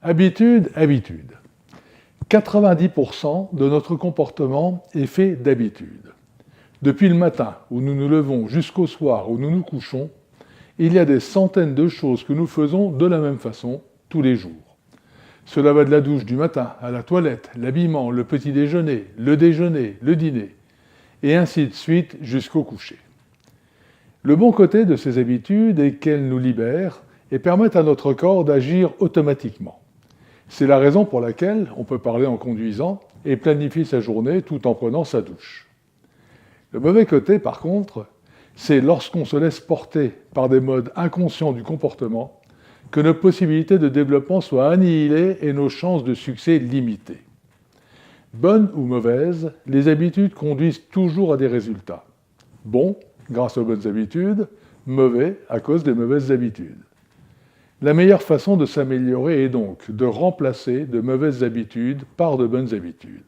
Habitude, habitude. 90% de notre comportement est fait d'habitude. Depuis le matin où nous nous levons jusqu'au soir où nous nous couchons, il y a des centaines de choses que nous faisons de la même façon tous les jours. Cela va de la douche du matin à la toilette, l'habillement, le petit déjeuner, le dîner, et ainsi de suite jusqu'au coucher. Le bon côté de ces habitudes est qu'elles nous libèrent et permettent à notre corps d'agir automatiquement. C'est la raison pour laquelle on peut parler en conduisant et planifier sa journée tout en prenant sa douche. Le mauvais côté, par contre, c'est lorsqu'on se laisse porter par des modes inconscients du comportement que nos possibilités de développement soient annihilées et nos chances de succès limitées. Bonnes ou mauvaises, les habitudes conduisent toujours à des résultats. Bons, grâce aux bonnes habitudes, mauvais à cause des mauvaises habitudes. La meilleure façon de s'améliorer est donc de remplacer de mauvaises habitudes par de bonnes habitudes.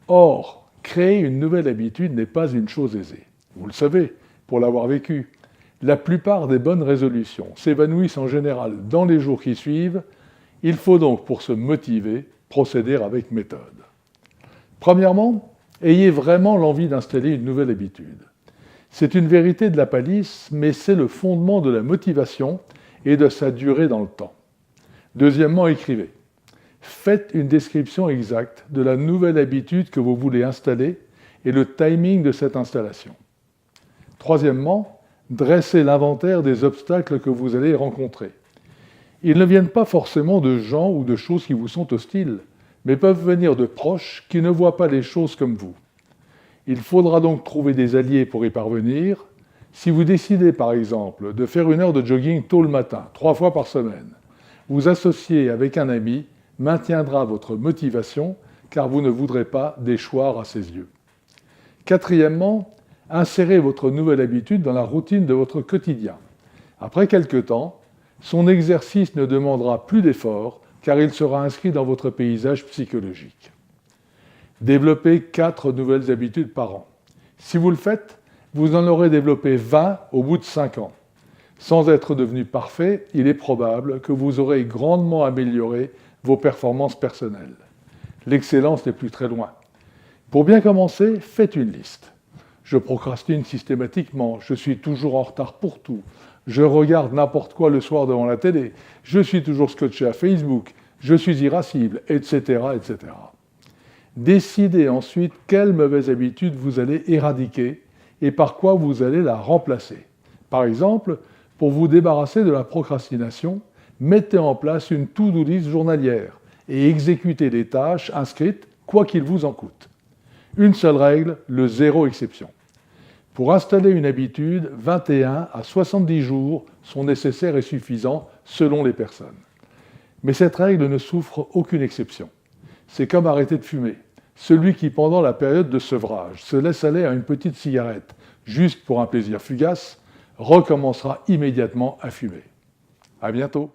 Or, créer une nouvelle habitude n'est pas une chose aisée. Vous le savez, pour l'avoir vécu. La plupart des bonnes résolutions s'évanouissent en général dans les jours qui suivent. Il faut donc, pour se motiver, procéder avec méthode. Premièrement, ayez vraiment l'envie d'installer une nouvelle habitude. C'est une vérité de la palisse, mais c'est le fondement de la motivation et de sa durée dans le temps. Deuxièmement, écrivez. Faites une description exacte de la nouvelle habitude que vous voulez installer et le timing de cette installation. Troisièmement, dressez l'inventaire des obstacles que vous allez rencontrer. Ils ne viennent pas forcément de gens ou de choses qui vous sont hostiles, mais peuvent venir de proches qui ne voient pas les choses comme vous. Il faudra donc trouver des alliés pour y parvenir. Si vous décidez, par exemple, de faire 1 heure de jogging tôt le matin, 3 fois par semaine, vous associer avec un ami maintiendra votre motivation, car vous ne voudrez pas déchoir à ses yeux. Quatrièmement, insérez votre nouvelle habitude dans la routine de votre quotidien. Après quelque temps, son exercice ne demandera plus d'efforts, car il sera inscrit dans votre paysage psychologique. Développez 4 nouvelles habitudes par an. Si vous le faites, vous en aurez développé 20 au bout de 5 ans. Sans être devenu parfait, il est probable que vous aurez grandement amélioré vos performances personnelles. L'excellence n'est plus très loin. Pour bien commencer, faites une liste. Je procrastine systématiquement, je suis toujours en retard pour tout, je regarde n'importe quoi le soir devant la télé, je suis toujours scotché à Facebook, je suis irascible, etc., etc. Décidez ensuite quelle mauvaise habitude vous allez éradiquer et par quoi vous allez la remplacer. Par exemple, pour vous débarrasser de la procrastination, mettez en place une to-do list journalière et exécutez les tâches inscrites, quoi qu'il vous en coûte. Une seule règle, le 0 exception. Pour installer une habitude, 21 à 70 jours sont nécessaires et suffisants selon les personnes. Mais cette règle ne souffre aucune exception. C'est comme arrêter de fumer. Celui qui, pendant la période de sevrage, se laisse aller à une petite cigarette, juste pour un plaisir fugace, recommencera immédiatement à fumer. À bientôt.